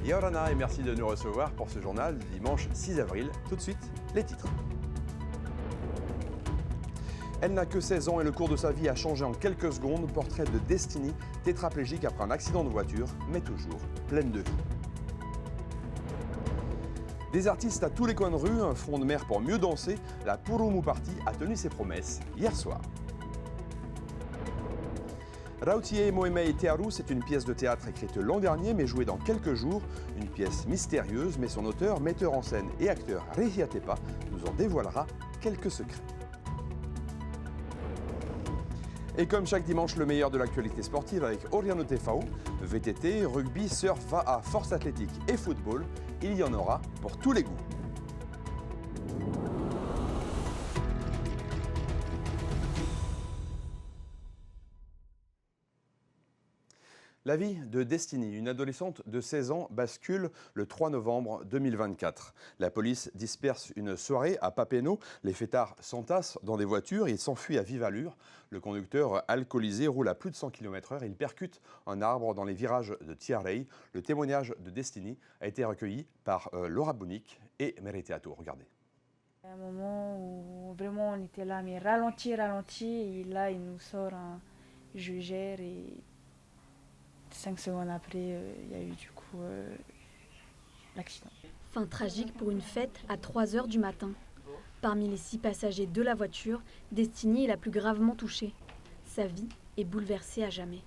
Yorana et merci de nous recevoir pour ce journal du dimanche 6 avril. Tout de suite, les titres. Elle n'a que 16 ans et le cours de sa vie a changé en quelques secondes. Portrait de Destiny, tétraplégique après un accident de voiture, mais toujours pleine de vie. Des artistes à tous les coins de rue, un front de mer pour mieux danser. La Purumu Party a tenu ses promesses hier soir. Rautier Moemei Tearu, c'est une pièce de théâtre écrite l'an dernier mais jouée dans quelques jours. Une pièce mystérieuse, mais son auteur, metteur en scène et acteur Rihia Tepa nous en dévoilera quelques secrets. Et comme chaque dimanche, le meilleur de l'actualité sportive avec Oriano Tefao, VTT, rugby, surf, VAA, force athlétique et football, il y en aura pour tous les goûts. La vie de Destiny, une adolescente de 16 ans, bascule le 3 novembre 2024. La police disperse une soirée à Papineau. Les fêtards s'entassent dans des voitures et s'enfuient à vive allure. Le conducteur alcoolisé roule à plus de 100 km/h. Il percute un arbre dans les virages de Tiarei. Le témoignage de Destiny a été recueilli par Laura Bonic et Meriteato. Regardez. À un moment où vraiment on était là, mais ralenti, et là il nous sort un je gère et 5 secondes après, il y a eu du coup l'accident. Fin tragique pour une fête à 3 h du matin. Parmi les 6 passagers de la voiture, Destiny est la plus gravement touchée. Sa vie est bouleversée à jamais.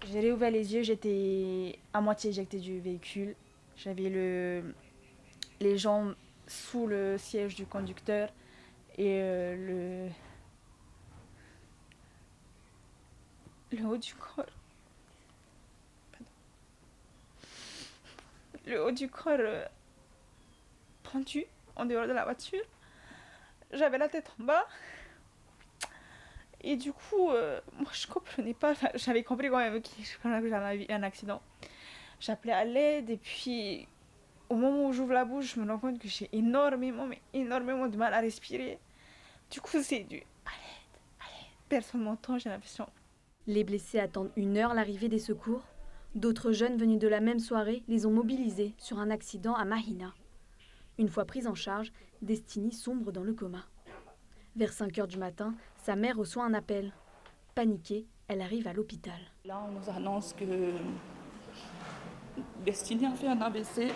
J'ai réouvert les yeux, j'étais à moitié éjectée du véhicule. J'avais les jambes sous le siège du conducteur et le haut du corps. Le haut du corps pendu en dehors de la voiture. J'avais la tête en bas. Et du coup, moi je comprenais pas. Enfin, j'avais compris quand même que j'avais eu un accident. J'appelais à l'aide et puis au moment où j'ouvre la bouche, je me rends compte que j'ai énormément de mal à respirer. Du coup, c'est du à l'aide. Personne m'entend, j'ai l'impression. Les blessés attendent 1 heure l'arrivée des secours. D'autres jeunes venus de la même soirée les ont mobilisés sur un accident à Mahina. Une fois prise en charge, Destiny sombre dans le coma. Vers 5 h du matin, sa mère reçoit un appel. Paniquée, elle arrive à l'hôpital. Là, on nous annonce que Destiny a fait un AVC,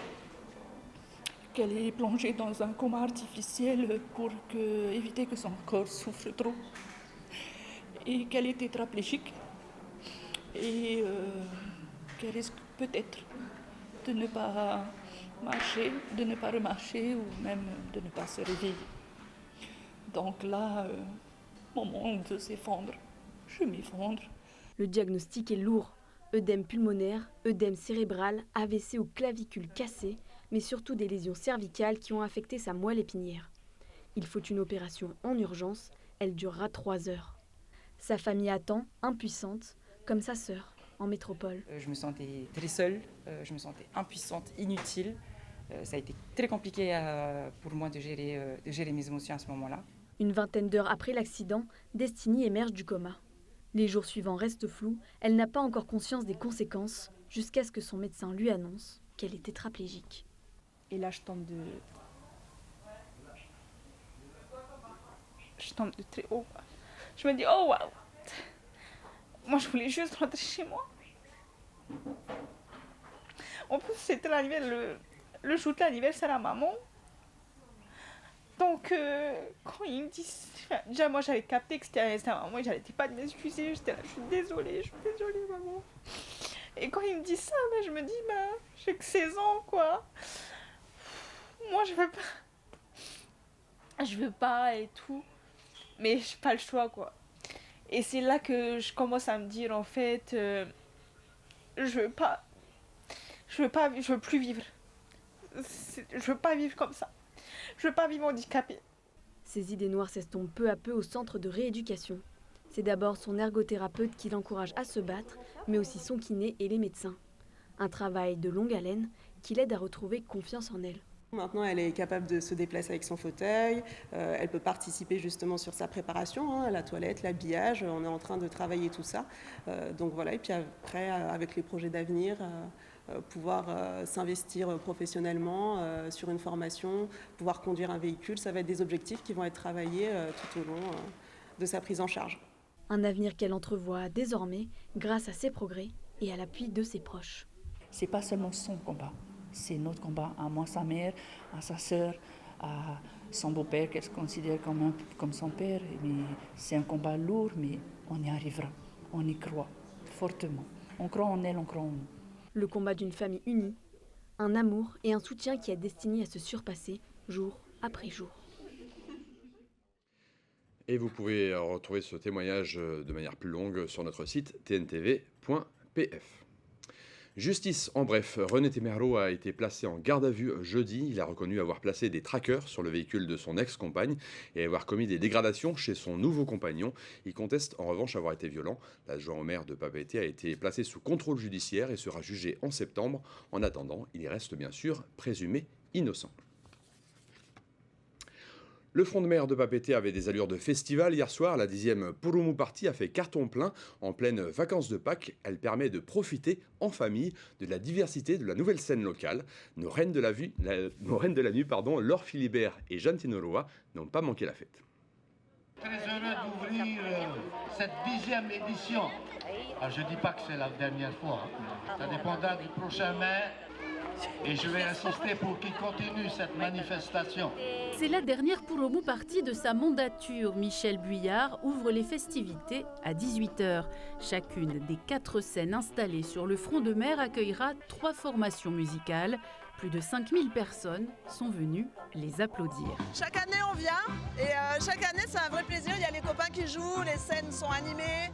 qu'elle est plongée dans un coma artificiel pour éviter que son corps souffre trop, et qu'elle est tétraplégique, et qu'elle risque peut-être de ne pas marcher, de ne pas remarcher ou même de ne pas se réveiller. Donc là, mon monde s'effondre, je m'effondre. Le diagnostic est lourd. Œdème pulmonaire, œdème cérébral, AVC ou clavicule cassée, mais surtout des lésions cervicales qui ont affecté sa moelle épinière. Il faut une opération en urgence, elle durera 3 heures. Sa famille attend, impuissante, comme sa sœur, en métropole. Je me sentais très seule, je me sentais impuissante, inutile. Ça a été très compliqué pour moi de gérer mes émotions à ce moment-là. Une vingtaine d'heures après l'accident, Destiny émerge du coma. Les jours suivants restent flous, elle n'a pas encore conscience des conséquences, jusqu'à ce que son médecin lui annonce qu'elle est tétraplégique. Et là, je tombe de très haut. Je me dis, oh waouh! Moi, je voulais juste rentrer chez moi. En plus, c'était le jour de l'anniversaire à maman. Donc, quand ils me disent... Enfin, déjà, moi, j'avais capté que c'était l'anniversaire à maman et j'arrêtais pas de m'excuser. J'étais là, je suis désolée, maman. Et quand ils me disent ça, je me dis, j'ai que 16 ans, quoi. Moi, je veux pas et tout. Mais j'ai pas le choix, quoi. Et c'est là que je commence à me dire, en fait, je veux plus vivre. Je veux pas vivre comme ça. Je veux pas vivre handicapée. Ces idées noires s'estompent peu à peu au centre de rééducation. C'est d'abord son ergothérapeute qui l'encourage à se battre, mais aussi son kiné et les médecins. Un travail de longue haleine qui l'aide à retrouver confiance en elle. Maintenant, elle est capable de se déplacer avec son fauteuil, elle peut participer justement sur sa préparation, la toilette, l'habillage, on est en train de travailler tout ça. Donc voilà, et puis après, avec les projets d'avenir, pouvoir s'investir professionnellement sur une formation, pouvoir conduire un véhicule, ça va être des objectifs qui vont être travaillés tout au long de sa prise en charge. Un avenir qu'elle entrevoit désormais grâce à ses progrès et à l'appui de ses proches. C'est pas seulement son combat, c'est notre combat, à moi, sa mère, à sa sœur, à son beau-père qu'elle se considère comme son père. Mais c'est un combat lourd, mais on y arrivera, on y croit fortement. On croit en elle, on croit en nous. Le combat d'une famille unie, un amour et un soutien qui est destiné à se surpasser jour après jour. Et vous pouvez retrouver ce témoignage de manière plus longue sur notre site tntv.pf. Justice, en bref, René Temerlo a été placé en garde à vue jeudi. Il a reconnu avoir placé des trackers sur le véhicule de son ex-compagne et avoir commis des dégradations chez son nouveau compagnon. Il conteste en revanche avoir été violent. L'adjoint au maire de Papeete a été placé sous contrôle judiciaire et sera jugé en septembre. En attendant, il reste bien sûr présumé innocent. Le front de mer de Papeete avait des allures de festival. Hier soir, la 10e Purumu Party a fait carton plein. En pleine vacances de Pâques, elle permet de profiter en famille de la diversité de la nouvelle scène locale. Nos reines de la nuit, Laure Philibert et Jeanne Tinoroa, n'ont pas manqué la fête. Très heureux d'ouvrir cette 10e édition. Alors, je ne dis pas que c'est la dernière fois. Ça dépendra du prochain maire. Et je vais insister pour qu'il continue cette manifestation. C'est la dernière Purumu Party de sa mandature. Michel Buyard ouvre les festivités à 18h. Chacune des 4 scènes installées sur le front de mer accueillera 3 formations musicales. Plus de 5000 personnes sont venues les applaudir. Chaque année on vient et chaque année c'est un vrai plaisir. Il y a les copains qui jouent, les scènes sont animées,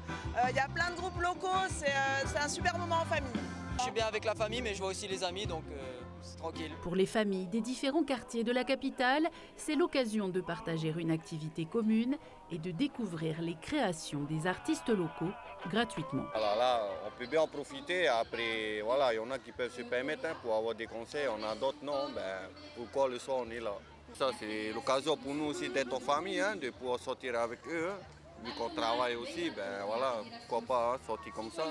il y a plein de groupes locaux, c'est un super moment en famille. Je suis bien avec la famille, mais je vois aussi les amis, donc c'est tranquille. Pour les familles des différents quartiers de la capitale, c'est l'occasion de partager une activité commune et de découvrir les créations des artistes locaux gratuitement. Alors là, on peut bien en profiter. Après, voilà, il y en a qui peuvent se permettre pour avoir des conseils, on a d'autres non. Pourquoi le soir on est là? Ça, c'est l'occasion pour nous aussi d'être en famille, de pouvoir sortir avec eux. Vu qu'on travaille aussi, voilà, pourquoi pas sortir comme ça.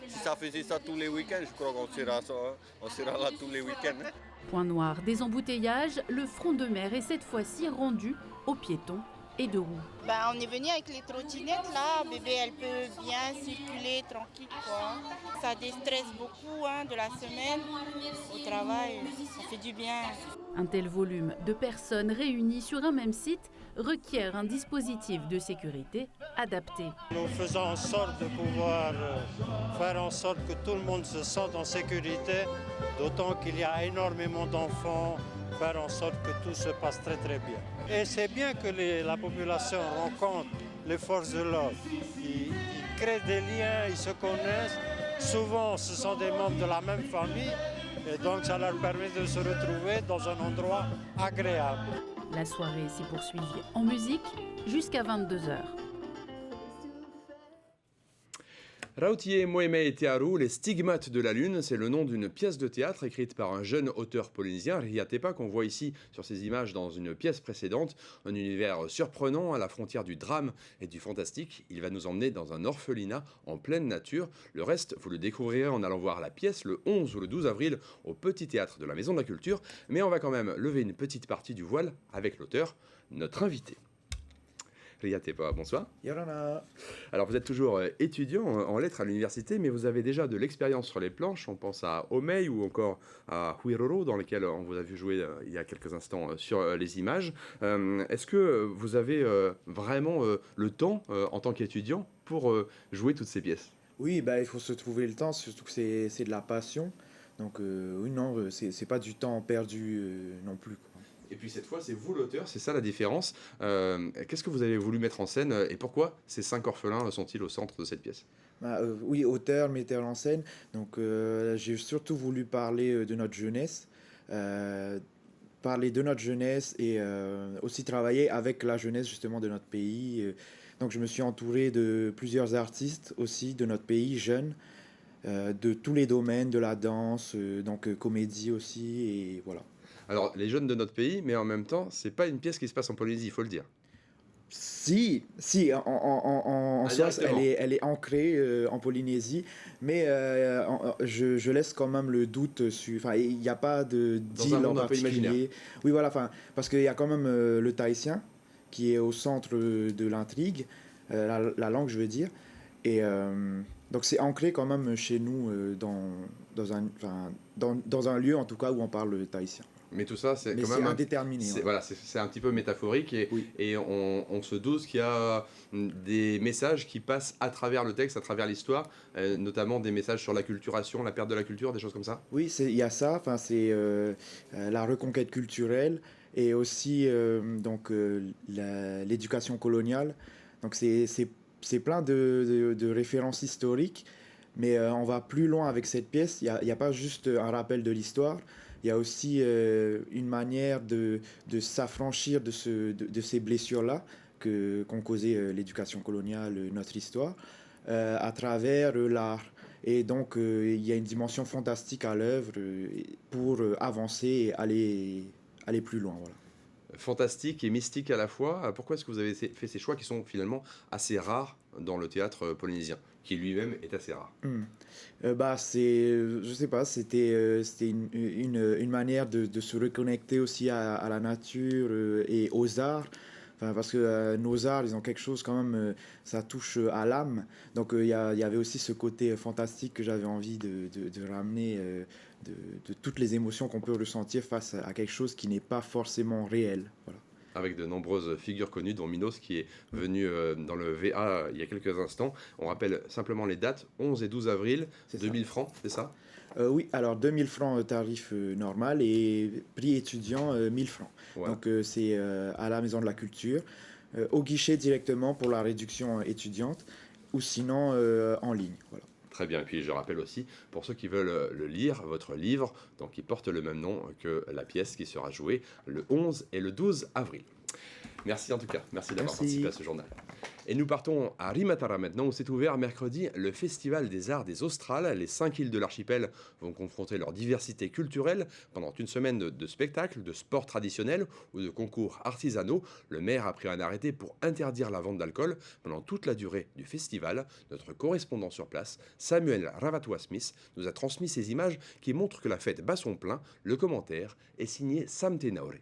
Si ça faisait ça tous les week-ends, je crois qu'on sera là tous les week-ends. Point noir des embouteillages, le front de mer est cette fois-ci rendu aux piétons et de roues. On est venu avec les trottinettes là, bébé elle peut bien circuler tranquille quoi. Ça déstresse beaucoup de la semaine au travail, ça fait du bien. Un tel volume de personnes réunies sur un même site requiert un dispositif de sécurité adapté. Nous faisons en sorte de pouvoir faire en sorte que tout le monde se sente en sécurité, d'autant qu'il y a énormément d'enfants, faire en sorte que tout se passe très très bien. Et c'est bien que la population rencontre les forces de l'ordre. Ils créent des liens, ils se connaissent. Souvent, ce sont des membres de la même famille et donc ça leur permet de se retrouver dans un endroit agréable. La soirée s'est poursuivie en musique jusqu'à 22h. Rautie Moeme et Tearu, Les stigmates de la lune, c'est le nom d'une pièce de théâtre écrite par un jeune auteur polynésien, Ria Tepa, qu'on voit ici sur ces images dans une pièce précédente. Un univers surprenant à la frontière du drame et du fantastique. Il va nous emmener dans un orphelinat en pleine nature. Le reste, vous le découvrirez en allant voir la pièce le 11 ou le 12 avril au Petit Théâtre de la Maison de la Culture. Mais on va quand même lever une petite partie du voile avec l'auteur, notre invité. Ria Tepa, bonsoir. Yorana. Alors vous êtes toujours étudiant en lettres à l'université, mais vous avez déjà de l'expérience sur les planches. On pense à Omei ou encore à Huiroro, dans lesquels on vous a vu jouer il y a quelques instants sur les images. Est-ce que vous avez vraiment le temps en tant qu'étudiant pour jouer toutes ces pièces? Oui, il faut se trouver le temps, surtout que c'est de la passion. Donc oui, non, c'est pas du temps perdu non plus, quoi. Et puis cette fois, c'est vous l'auteur, c'est ça la différence. Qu'est-ce que vous avez voulu mettre en scène et pourquoi ces 5 orphelins sont-ils au centre de cette pièce? Oui, auteur, metteur en scène. Donc j'ai surtout voulu parler de notre jeunesse. Et aussi travailler avec la jeunesse justement de notre pays. Donc je me suis entouré de plusieurs artistes aussi de notre pays, jeunes, de tous les domaines, de la danse, donc comédie aussi, et voilà. Alors, les jeunes de notre pays, mais en même temps, c'est pas une pièce qui se passe en Polynésie, il faut le dire. Si, en soi, elle est ancrée en Polynésie, mais je laisse quand même le doute sur. Enfin, il n'y a pas de deal en particulier. Oui, voilà, parce qu'il y a quand même le tahitien qui est au centre de l'intrigue, la langue, je veux dire, et donc c'est ancré quand même chez nous dans un lieu en tout cas où on parle le tahitien. Mais tout ça, c'est quand même indéterminé. Ouais. Voilà, c'est un petit peu métaphorique et on se doute qu'il y a des messages qui passent à travers le texte, à travers l'histoire, notamment des messages sur l'acculturation, la perte de la culture, des choses comme ça. Oui, il y a ça. Enfin, c'est la reconquête culturelle et aussi l'éducation coloniale. Donc c'est plein de références historiques, mais on va plus loin avec cette pièce. Il n'y a pas juste un rappel de l'histoire. Il y a aussi une manière de s'affranchir de ces blessures-là qu'ont causé l'éducation coloniale, notre histoire, à travers l'art. Et donc, il y a une dimension fantastique à l'œuvre pour avancer et aller plus loin. Voilà. Fantastique et mystique à la fois. Pourquoi est-ce que vous avez fait ces choix qui sont finalement assez rares dans le théâtre polynésien, qui lui-même est assez rare? Je sais pas, c'était une manière de se reconnecter aussi à la nature et aux arts. Enfin, parce que nos arts, ils ont quelque chose quand même, ça touche à l'âme. Donc il y avait aussi ce côté fantastique que j'avais envie de ramener, de toutes les émotions qu'on peut ressentir face à quelque chose qui n'est pas forcément réel. Voilà. Avec de nombreuses figures connues, dont Minos qui est venu dans le VA il y a quelques instants. On rappelle simplement les dates, 11 et 12 avril, 2000 francs, c'est ça? Oui, alors 2000 francs tarif normal et prix étudiant 1000 francs. Ouais. Donc c'est à la Maison de la Culture, au guichet directement pour la réduction étudiante ou sinon en ligne. Voilà. Très bien, et puis je rappelle aussi, pour ceux qui veulent le lire, votre livre, donc qui porte le même nom que la pièce qui sera jouée le 11 et le 12 avril. Merci en tout cas, merci d'avoir participé à ce journal. Et nous partons à Rimatara maintenant, où s'est ouvert mercredi le Festival des Arts des Australes. Les 5 îles de l'archipel vont confronter leur diversité culturelle pendant une semaine de spectacles, de sports traditionnels ou de concours artisanaux. Le maire a pris un arrêté pour interdire la vente d'alcool pendant toute la durée du festival. Notre correspondant sur place, Samuel Ravatua-Smith, nous a transmis ces images qui montrent que la fête bat son plein. Le commentaire est signé Sam Tenaure.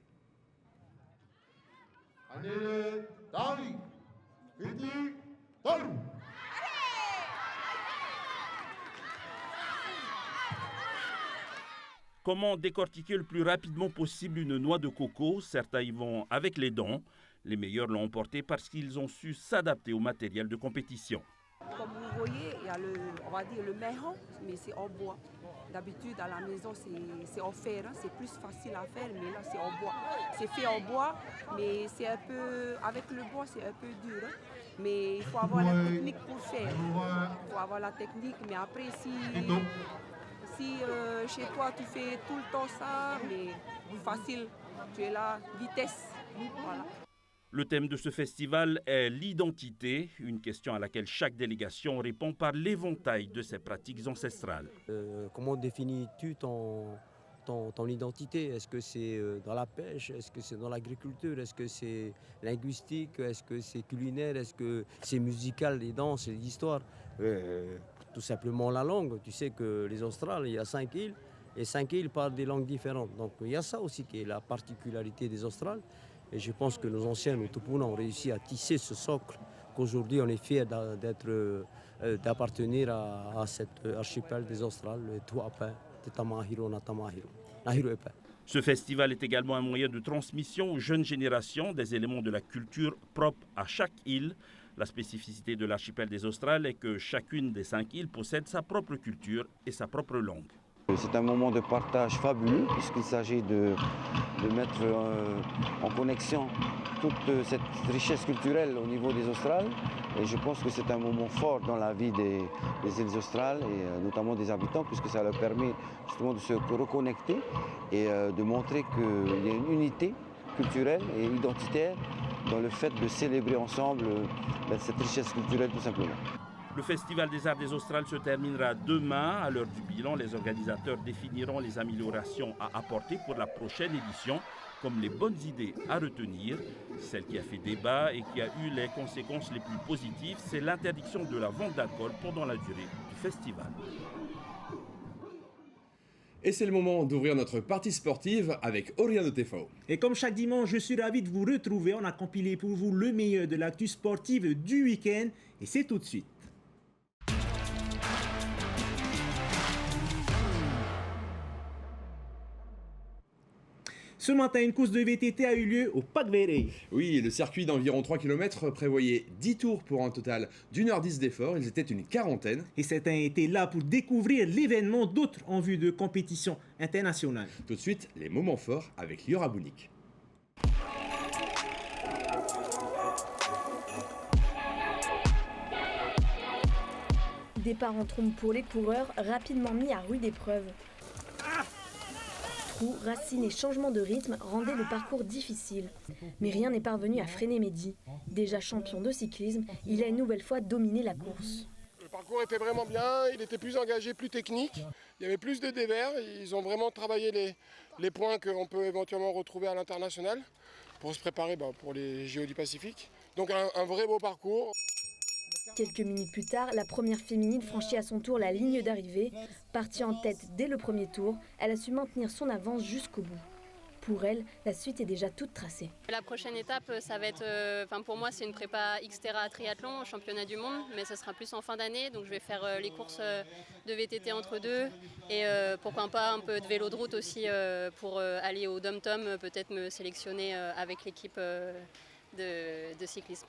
Comment décortiquer le plus rapidement possible une noix de coco? Certains y vont avec les dents. Les meilleurs l'ont emporté parce qu'ils ont su s'adapter au matériel de compétition. Comme vous voyez, il y a on va dire le méhon, mais c'est en bois. D'habitude, à la maison, c'est en fer. Hein. C'est plus facile à faire, mais là, c'est en bois. C'est fait en bois, mais c'est un peu... Avec le bois, c'est un peu dur. Hein. Mais il faut avoir la technique pour faire. Il faut avoir la technique, mais après, si chez toi, tu fais tout le temps ça, mais plus facile, tu es là, vitesse. Voilà. Le thème de ce festival est l'identité, une question à laquelle chaque délégation répond par l'éventail de ses pratiques ancestrales. Comment définis-tu ton identité? Est-ce que c'est dans la pêche? Est-ce que c'est dans l'agriculture? Est-ce que c'est linguistique? Est-ce que c'est culinaire? Est-ce que c'est musical, les danses, l'histoire? Tout simplement la langue. Tu sais que les Australes, il y a 5 îles, et 5 îles parlent des langues différentes. Donc il y a ça aussi qui est la particularité des Australes. Et je pense que nos anciens, nos Tupuna, ont réussi à tisser ce socle qu'aujourd'hui on est fiers d'appartenir à cet archipel des Australes, le Tuapen, Tamahiro, Natamahiro, Nahiro Epe. Ce festival est également un moyen de transmission aux jeunes générations des éléments de la culture propres à chaque île. La spécificité de l'archipel des Australes est que chacune des 5 îles possède sa propre culture et sa propre langue. C'est un moment de partage fabuleux puisqu'il s'agit de mettre en connexion toute cette richesse culturelle au niveau des Australes. Et je pense que c'est un moment fort dans la vie des îles Australes et notamment des habitants puisque ça leur permet justement de se reconnecter et de montrer qu'il y a une unité culturelle et identitaire dans le fait de célébrer ensemble cette richesse culturelle tout simplement. Le Festival des Arts des Australes se terminera demain. À l'heure du bilan, les organisateurs définiront les améliorations à apporter pour la prochaine édition, comme les bonnes idées à retenir. Celle qui a fait débat et qui a eu les conséquences les plus positives, c'est l'interdiction de la vente d'alcool pendant la durée du festival. Et c'est le moment d'ouvrir notre partie sportive avec Oriano Tefao. Et comme chaque dimanche, je suis ravi de vous retrouver. On a compilé pour vous le meilleur de l'actu sportive du week-end. Et c'est tout de suite. Ce matin, une course de VTT a eu lieu au Parc Vérey. Oui, le circuit d'environ 3 km prévoyait 10 tours pour un total d'1h10 d'effort. Ils étaient une quarantaine. Et certains étaient là pour découvrir l'événement, d'autres en vue de compétition internationale. Tout de suite, les moments forts avec Liora Bounik. Départ en trompe pour les coureurs, rapidement mis à rude épreuve. Trous, racines et changements de rythme rendaient le parcours difficile. Mais rien n'est parvenu à freiner Mehdi. Déjà champion de cyclisme, il a une nouvelle fois dominé la course. Le parcours était vraiment bien, il était plus engagé, plus technique. Il y avait plus de dévers. Ils ont vraiment travaillé les points qu'on peut éventuellement retrouver à l'international pour se préparer pour les JO du Pacifique. Donc un vrai beau parcours. Quelques minutes plus tard, la première féminine franchit à son tour la ligne d'arrivée. Partie en tête dès le premier tour, elle a su maintenir son avance jusqu'au bout. Pour elle, la suite est déjà toute tracée. La prochaine étape, ça va être, pour moi, c'est une prépa Xterra triathlon, championnat du monde, mais ce sera plus en fin d'année. Donc je vais faire les courses de VTT entre deux et pourquoi pas un peu de vélo de route aussi pour aller au Dom-Tom, peut-être me sélectionner avec l'équipe de cyclisme.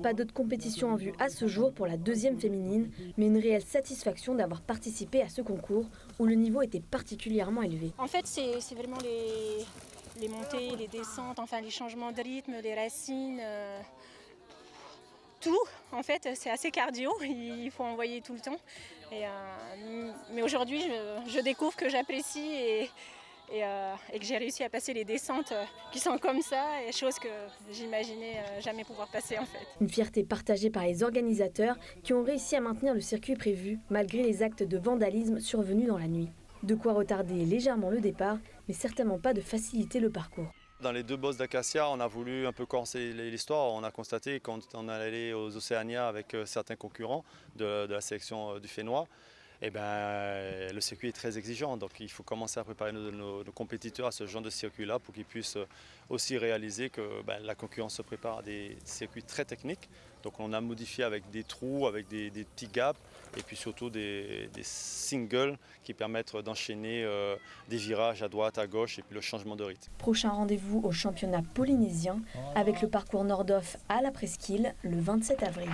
Pas d'autres compétitions en vue à ce jour pour la deuxième féminine, mais une réelle satisfaction d'avoir participé à ce concours où le niveau était particulièrement élevé. En fait, c'est vraiment les montées, les descentes, enfin les changements de rythme, les racines, tout. En fait, c'est assez cardio, il faut envoyer tout le temps. Mais aujourd'hui, je découvre que j'apprécie et que j'ai réussi à passer les descentes qui sont comme ça, et chose que j'imaginais jamais pouvoir passer en fait. Une fierté partagée par les organisateurs qui ont réussi à maintenir le circuit prévu malgré les actes de vandalisme survenus dans la nuit. De quoi retarder légèrement le départ, mais certainement pas de faciliter le parcours. Dans les deux bosses d'Acacia, on a voulu un peu corser l'histoire. On a constaté quand on allait aux Océania avec certains concurrents de la sélection du Fénois, le circuit est très exigeant, donc il faut commencer à préparer nos compétiteurs à ce genre de circuit-là pour qu'ils puissent aussi réaliser que la concurrence se prépare à des circuits très techniques. Donc on a modifié avec des trous, avec des petits gaps et puis surtout des singles qui permettent d'enchaîner des virages à droite, à gauche et puis le changement de rythme. Prochain rendez-vous au championnat polynésien avec le parcours Nord-Off à la Presqu'île le 27 avril.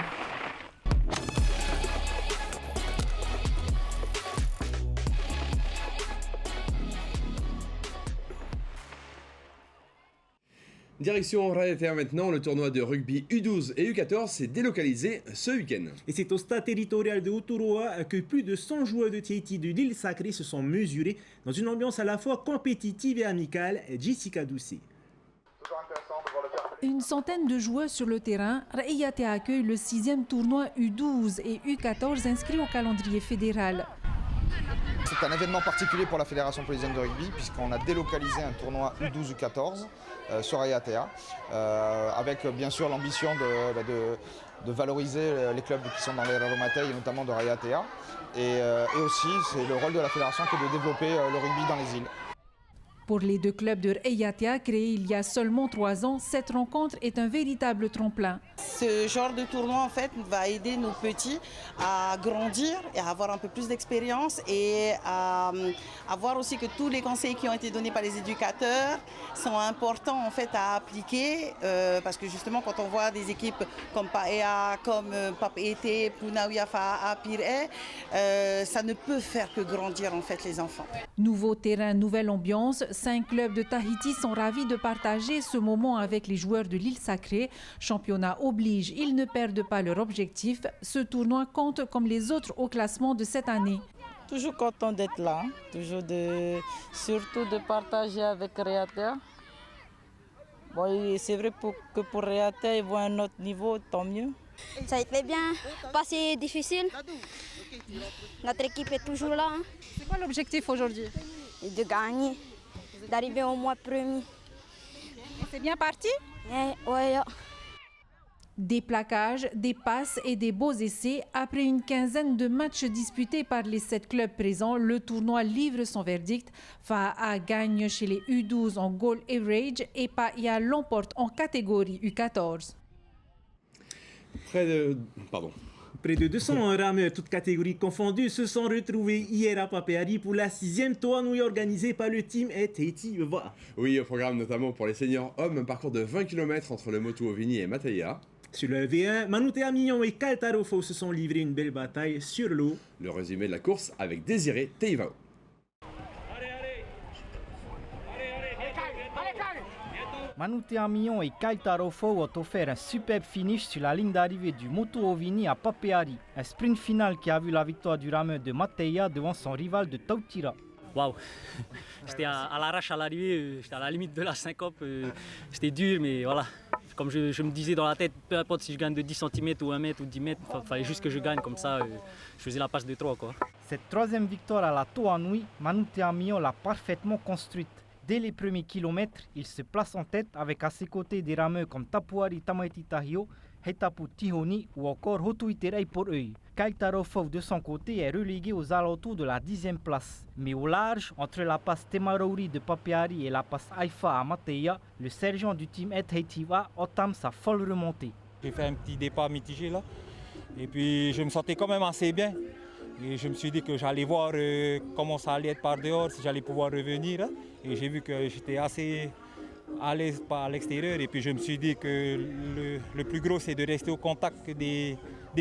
Direction Raiatea maintenant, le tournoi de rugby U12 et U14 s'est délocalisé ce week-end. Et c'est au stade territorial de Uturoa que plus de 100 joueurs de Tahiti de l'île Sacrée se sont mesurés dans une ambiance à la fois compétitive et amicale. Jessica Doucet. Une centaine de joueurs sur le terrain, Raiatea accueille le 6e tournoi U12 et U14 inscrit au calendrier fédéral. C'est un événement particulier pour la Fédération polynésienne de rugby puisqu'on a délocalisé un tournoi U12-U14 sur Raiatea avec bien sûr l'ambition de valoriser les clubs qui sont dans les Raromatei et notamment de Raiatea et aussi c'est le rôle de la fédération que de développer le rugby dans les îles. Pour les deux clubs de Raiatea créés il y a seulement 3 ans, cette rencontre est un véritable tremplin. Ce genre de tournoi en fait va aider nos petits à grandir et à avoir un peu plus d'expérience et à voir aussi que tous les conseils qui ont été donnés par les éducateurs sont importants en fait à appliquer parce que justement quand on voit des équipes comme Paea, comme Papeete, Punawiafa, Apire, ça ne peut faire que grandir en fait les enfants. Nouveau terrain, nouvelle ambiance. 5 clubs de Tahiti sont ravis de partager ce moment avec les joueurs de l'île Sacrée. Championnat oblige, ils ne perdent pas leur objectif. Ce tournoi compte comme les autres au classement de cette année. Toujours content d'être là, surtout de partager avec Raiatea. Bon, c'est vrai que pour Raiatea, ils vont à un autre niveau, tant mieux. Ça a été bien, pas si difficile. Notre équipe est toujours là. Hein. C'est quoi l'objectif aujourd'hui? De gagner, d'arriver au moins premier. C'est bien parti? Ouais. Des plaquages, des passes et des beaux essais. Après une quinzaine de matchs disputés par les 7 clubs présents, le tournoi livre son verdict. FAA gagne chez les U12 en goal average et PAIA l'emporte en catégorie U14. Près de 200 rameurs, toutes catégories confondues, se sont retrouvés hier à Papeari pour la 6e tournoi organisée par le team Tahiti. Oui, au programme notamment pour les seniors hommes, un parcours de 20 km entre le Motu Ovini et Mataya. Sur le V1, Manutea Mignon et Kaltarofo se sont livrés une belle bataille sur l'eau. Le résumé de la course avec Désiré Teivao. Manutea Mignon et Kaltarofo ont offert un superbe finish sur la ligne d'arrivée du Motu Ovini à Papeari. Un sprint final qui a vu la victoire du rameur de Mataya devant son rival de Tautira. Waouh, j'étais à l'arrache à l'arrivée, j'étais à la limite de la syncope, c'était dur, mais voilà. Comme je me disais dans la tête, peu importe si je gagne de 10 cm ou 1 mètre ou 10 mètres, il fallait juste que je gagne, comme ça je faisais la passe de 3. Cette troisième victoire à la Toa Nui, Manutea Mignon l'a parfaitement construite. Dès les premiers kilomètres, il se place en tête avec à ses côtés des rameurs comme Tapuari Tamaiti Tahio, Hetapu Tihoni ou encore Hotuiterei pour eux. Kaltarofo de son côté est relégué aux alentours de la 10e place. Mais au large, entre la passe Temarouri de Papeari et la passe Haifa à Mataya, le sergent du team Tahitiwa entame sa folle remontée. J'ai fait un petit départ mitigé là, et puis je me sentais quand même assez bien. Et je me suis dit que j'allais voir comment ça allait être par dehors, si j'allais pouvoir revenir. Hein. Et j'ai vu que j'étais assez à l'aise à l'extérieur. Et puis je me suis dit que le plus gros, c'est de rester au contact des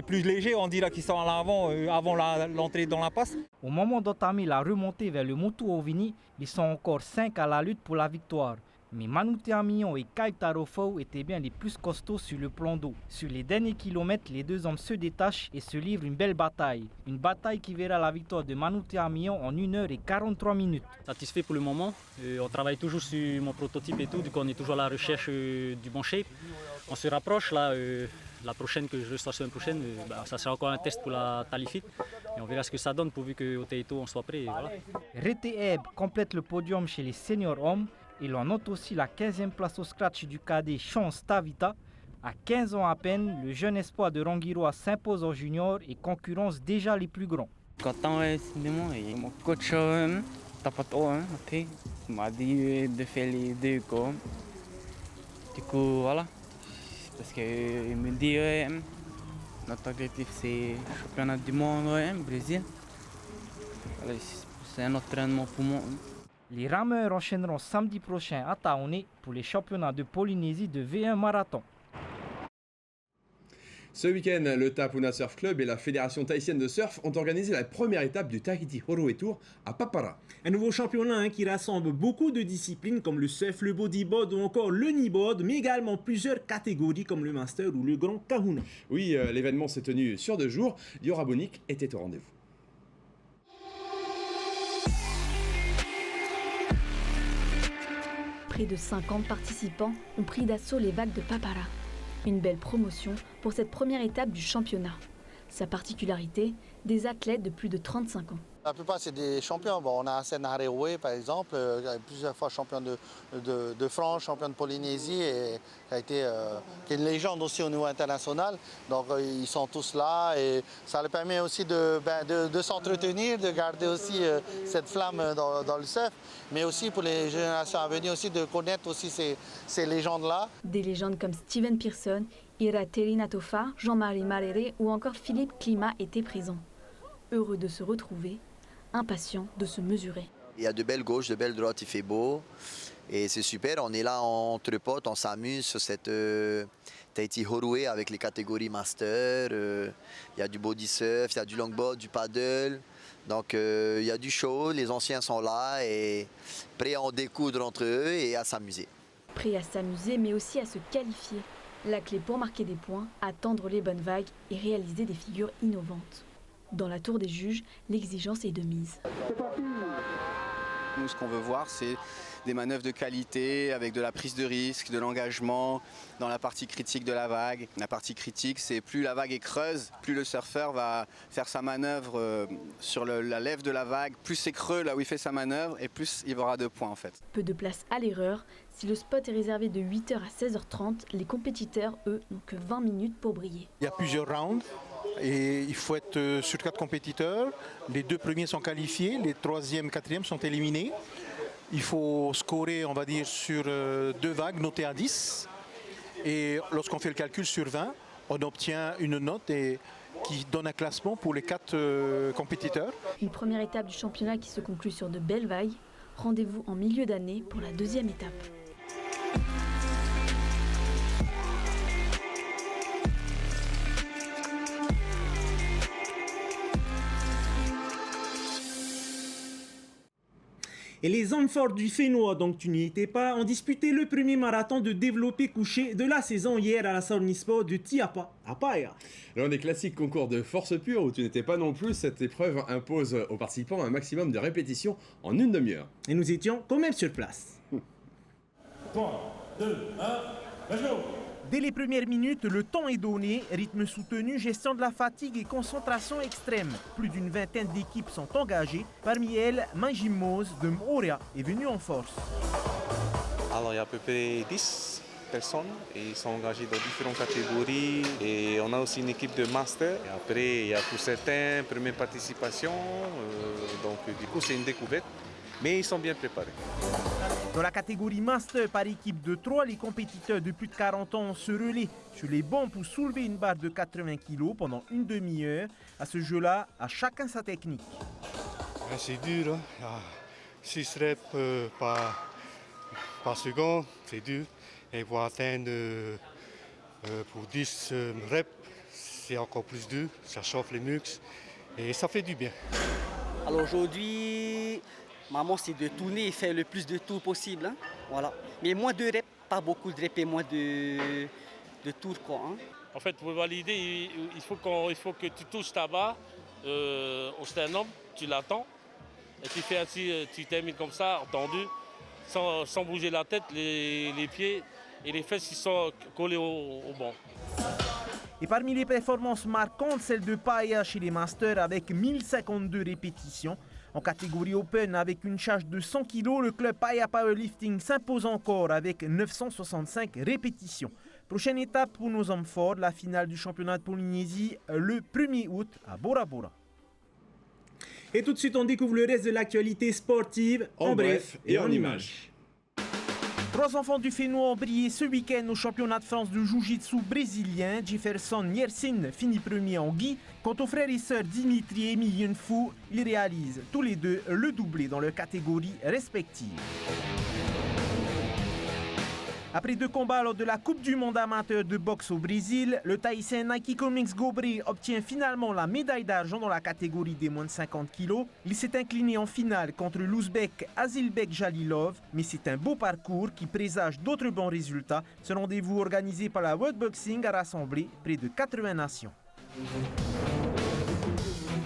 plus légers, on dirait, qui sont à l'avant, avant l'entrée dans la passe. Au moment d'entamer la remontée vers le Motu Ovini, ils sont encore 5 à la lutte pour la victoire. Mais Manutea Mignon et Kaltarofo étaient bien les plus costauds sur le plan d'eau. Sur les derniers kilomètres, les deux hommes se détachent et se livrent une belle bataille. Une bataille qui verra la victoire de Manutea Mignon en 1h43. Satisfait pour le moment. On travaille toujours sur mon prototype et tout, du coup on est toujours à la recherche du bon shape. On se rapproche là. La prochaine que je sors la semaine prochaine, ça sera encore un test pour la Talifit. Et on verra ce que ça donne pourvu qu'au Tahito on soit prêt. Voilà. Rete Eb complète le podium chez les seniors hommes. Et l'on note aussi la 15e place au scratch du cadet Chance Tavita. À 15 ans à peine, le jeune espoir de Rangiroa s'impose en junior et concurrence déjà les plus grands. Content, et mon coach m'a dit de faire les deux. Du coup, voilà. Parce qu'il me dit notre objectif c'est le championnat du monde au Brésil. C'est un entraînement pour moi. Les rameurs enchaîneront samedi prochain à Taoné pour les championnats de Polynésie de V1 marathon. Ce week-end, le Tapuna Surf Club et la Fédération tahitienne de surf ont organisé la première étape du Tahiti Horue Tour à Papara. Un nouveau championnat qui rassemble beaucoup de disciplines comme le surf, le bodyboard ou encore le kneeboard, mais également plusieurs catégories comme le master ou le grand kahuna. Oui, l'événement s'est tenu sur 2 jours. Liora Bonic était au rendez-vous. Près de 50 participants ont pris d'assaut les vagues de Papara. Une belle promotion pour cette première étape du championnat. Sa particularité, des athlètes de plus de 35 ans. La plupart, c'est des champions. Bon, on a Hassan Harewe, par exemple, plusieurs fois champion de France, champion de Polynésie, et qui est une légende aussi au niveau international. Donc, ils sont tous là et ça leur permet aussi de s'entretenir, de garder aussi cette flamme dans le surf, mais aussi pour les générations à venir aussi de connaître aussi ces légendes-là. Des légendes comme Steven Pearson, Ira Terinatofa, Jean-Marie Marere ou encore Philippe Climat étaient présents. Heureux de se retrouver, impatients de se mesurer. Il y a de belles gauches, de belles droites, il fait beau. Et c'est super, on est là entre potes, on s'amuse sur cette Tahiti Horue avec les catégories master. Il y a du body surf, il y a du longboard, du paddle. Donc il y a du show, les anciens sont là et prêts à en découdre entre eux et à s'amuser. Prêts à s'amuser mais aussi à se qualifier. La clé pour marquer des points, attendre les bonnes vagues et réaliser des figures innovantes. Dans la tour des juges, l'exigence est de mise. Nous, ce qu'on veut voir, c'est des manœuvres de qualité, avec de la prise de risque, de l'engagement dans la partie critique de la vague. La partie critique, c'est plus la vague est creuse, plus le surfeur va faire sa manœuvre sur la lèvre de la vague, plus c'est creux là où il fait sa manœuvre, et plus il aura de points en fait. Peu de place à l'erreur. Si le spot est réservé de 8h à 16h30, les compétiteurs, eux, n'ont que 20 minutes pour briller. Il y a plusieurs rounds. Et il faut être sur 4 compétiteurs. Les 2 premiers sont qualifiés, les 3e, 4e sont éliminés. Il faut scorer, on va dire, sur 2 vagues notées à 10. Et lorsqu'on fait le calcul sur 20, on obtient une note qui donne un classement pour les 4 compétiteurs. Une première étape du championnat qui se conclut sur de belles vagues. Rendez-vous en milieu d'année pour la 2e étape. Et les hommes forts du Fénois, donc tu n'y étais pas, ont disputé le premier marathon de développé couché de la saison hier à la Sornispo de Tiapa, à Paia. L'un des classiques concours de force pure où tu n'étais pas non plus, cette épreuve impose aux participants un maximum de répétitions en une demi-heure. Et nous étions quand même sur place. 3, 2, 1, let's go! Dès les premières minutes, le temps est donné, rythme soutenu, gestion de la fatigue et concentration extrême. Plus d'une vingtaine d'équipes sont engagées. Parmi elles, Manjimose de Moria est venu en force. Alors il y a à peu près 10 personnes et ils sont engagés dans différentes catégories. Et on a aussi une équipe de master. Et après, il y a pour certains première participation. Donc du coup, c'est une découverte. Mais ils sont bien préparés. Dans la catégorie master par équipe de 3, les compétiteurs de plus de 40 ans se relaient sur les bancs pour soulever une barre de 80 kg pendant une demi-heure. À ce jeu-là, à chacun sa technique. C'est dur, hein. 6 reps par seconde, c'est dur. Et pour atteindre pour 10 reps, c'est encore plus dur. Ça chauffe les muscles et ça fait du bien. Alors aujourd'hui, maman, c'est de tourner et faire le plus de tours possible. Hein. Voilà. Mais moins de reps, pas beaucoup de reps et moins de tours. Quoi, hein. En fait, pour valider, il faut que tu touches ta barre au sternum, tu l'attends. Et tu fais ainsi, tu termines comme ça, entendu, sans bouger la tête, les pieds et les fesses qui sont collés au banc. Et parmi les performances marquantes, celle de Paia chez les Masters avec 1052 répétitions. En catégorie Open, avec une charge de 100 kg, le club Paia Powerlifting s'impose encore avec 965 répétitions. Prochaine étape pour nos hommes forts, la finale du championnat de Polynésie le 1er août à Bora Bora. Et tout de suite, on découvre le reste de l'actualité sportive en bref et en images. 3 enfants du Fénois ont brillé ce week-end au championnat de France de Jiu-Jitsu brésilien. Jefferson Yersin finit premier en gi. Quant aux frères et sœurs Dimitri et Mi Yunfu, ils réalisent tous les deux le doublé dans leurs catégories respectives. Après 2 combats lors de la Coupe du monde amateur de boxe au Brésil, le Thaïsien Nike Comics Gobré obtient finalement la médaille d'argent dans la catégorie des moins de 50 kg. Il s'est incliné en finale contre l'Ouzbek Azilbek Jalilov, mais c'est un beau parcours qui présage d'autres bons résultats. Ce rendez-vous organisé par la World Boxing a rassemblé près de 80 nations.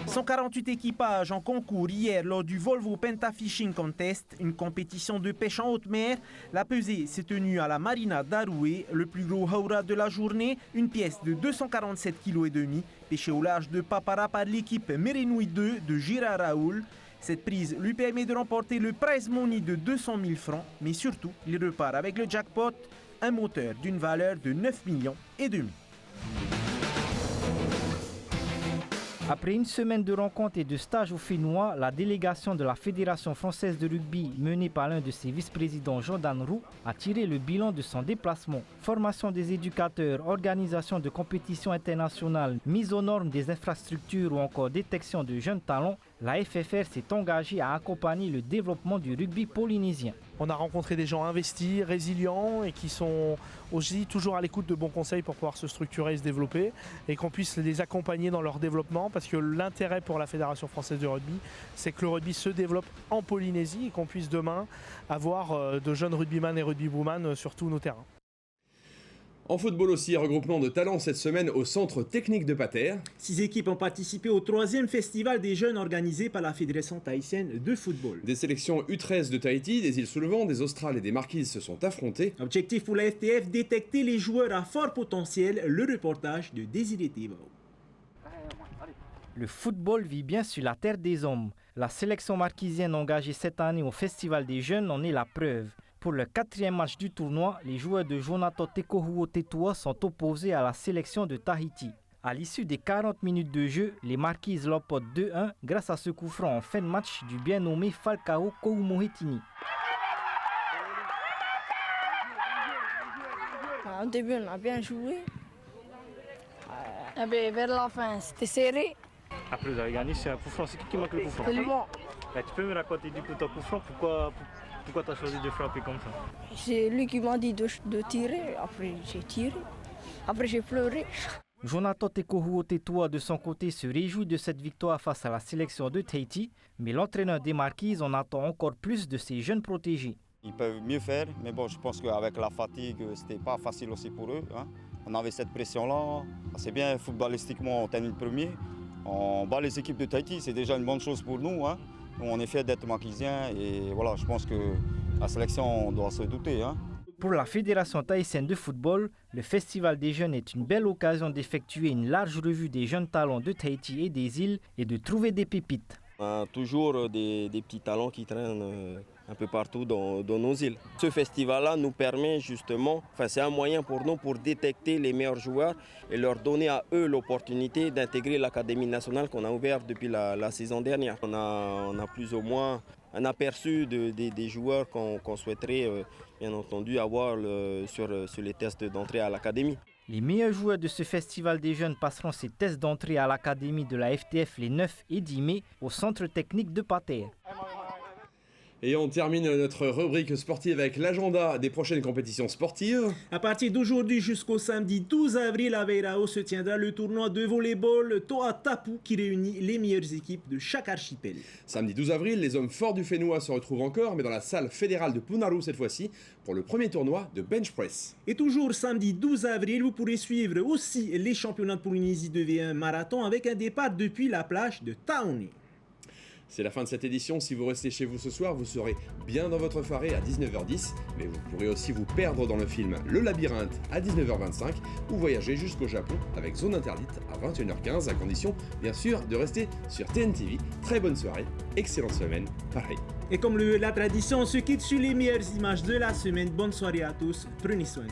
148 équipages en concours hier lors du Volvo Penta Fishing Contest, une compétition de pêche en haute mer. La pesée s'est tenue à la marina d'Aroué, le plus gros haura de la journée, une pièce de 247,5 kg, pêchée au large de Papara par l'équipe Merenui 2 de Gira Raoul. Cette prise lui permet de remporter le prize money de 200 000 francs, mais surtout, il repart avec le jackpot, un moteur d'une valeur de 9,5 millions. Après une semaine de rencontres et de stages au Fénois, la délégation de la Fédération française de rugby, menée par l'un de ses vice-présidents, Jordan Roux, a tiré le bilan de son déplacement. Formation des éducateurs, organisation de compétitions internationales, mise aux normes des infrastructures ou encore détection de jeunes talents, la FFR s'est engagée à accompagner le développement du rugby polynésien. On a rencontré des gens investis, résilients et qui sont aussi toujours à l'écoute de bons conseils pour pouvoir se structurer et se développer et qu'on puisse les accompagner dans leur développement parce que l'intérêt pour la Fédération française de rugby, c'est que le rugby se développe en Polynésie et qu'on puisse demain avoir de jeunes rugbyman et rugbywoman sur tous nos terrains. En football aussi, regroupement de talents cette semaine au centre technique de Pater. 6 équipes ont participé au 3e festival des jeunes organisé par la Fédération tahitienne de football. Des sélections U13 de Tahiti, des îles sous le vent, des Australes et des Marquises se sont affrontées. Objectif pour la FTF, détecter les joueurs à fort potentiel. Le reportage de Désiré Thévao. Le football vit bien sur la terre des hommes. La sélection marquisienne engagée cette année au Festival des Jeunes en est la preuve. Pour le 4e match du tournoi, les joueurs de Jonato Tekohuo Tetua sont opposés à la sélection de Tahiti. À l'issue des 40 minutes de jeu, les Marquises l'emportent 2-1 grâce à ce coup franc en fin de match du bien nommé Falcao Koumohetini. Au début, on a bien joué. Vers la fin, c'était serré. Après, vous avez gagné sur un coup franc. C'est qui marque le coup franc? C'est le bon. Tu peux me raconter du coup ton coup franc? Pourquoi tu as choisi de frapper comme ça? C'est lui qui m'a dit de tirer. Après, j'ai tiré. Après, j'ai pleuré. Jonato Tekohuo Tetua de son côté se réjouit de cette victoire face à la sélection de Tahiti, mais l'entraîneur des Marquises en attend encore plus de ses jeunes protégés. Ils peuvent mieux faire, mais bon, je pense qu'avec la fatigue, c'était pas facile aussi pour eux. Hein. On avait cette pression-là. C'est bien, footballistiquement, on termine premier. On bat les équipes de Tahiti, c'est déjà une bonne chose pour nous. Hein. On est fiers d'être marquisiens et voilà, je pense que la sélection on doit se douter. Hein. Pour la Fédération tahitienne de football, le Festival des Jeunes est une belle occasion d'effectuer une large revue des jeunes talents de Tahiti et des îles et de trouver des pépites. On a toujours des petits talents qui traînent un peu partout dans nos îles. Ce festival-là nous permet justement, c'est un moyen pour nous pour détecter les meilleurs joueurs et leur donner à eux l'opportunité d'intégrer l'Académie nationale qu'on a ouverte depuis la saison dernière. On a plus ou moins un aperçu des joueurs qu'on souhaiterait bien entendu avoir sur les tests d'entrée à l'Académie. Les meilleurs joueurs de ce festival des jeunes passeront ces tests d'entrée à l'Académie de la FTF les 9 et 10 mai au centre technique de Pater. Et on termine notre rubrique sportive avec l'agenda des prochaines compétitions sportives. À partir d'aujourd'hui jusqu'au samedi 12 avril à Veirao se tiendra le tournoi de volleyball Toa Tapu qui réunit les meilleures équipes de chaque archipel. Samedi 12 avril, les hommes forts du Fénois se retrouvent encore, mais dans la salle fédérale de Punaru cette fois-ci, pour le premier tournoi de bench press. Et toujours samedi 12 avril, vous pourrez suivre aussi les championnats de Polynésie de V1 marathon avec un départ depuis la plage de Taoni. C'est la fin de cette édition. Si vous restez chez vous ce soir, vous serez bien dans votre soirée à 19h10. Mais vous pourrez aussi vous perdre dans le film Le Labyrinthe à 19h25 ou voyager jusqu'au Japon avec Zone Interdite à 21h15, à condition bien sûr de rester sur TNTV. Très bonne soirée, excellente semaine, pareil. Et comme la tradition, on se quitte sur les meilleures images de la semaine. Bonne soirée à tous, prenez soin.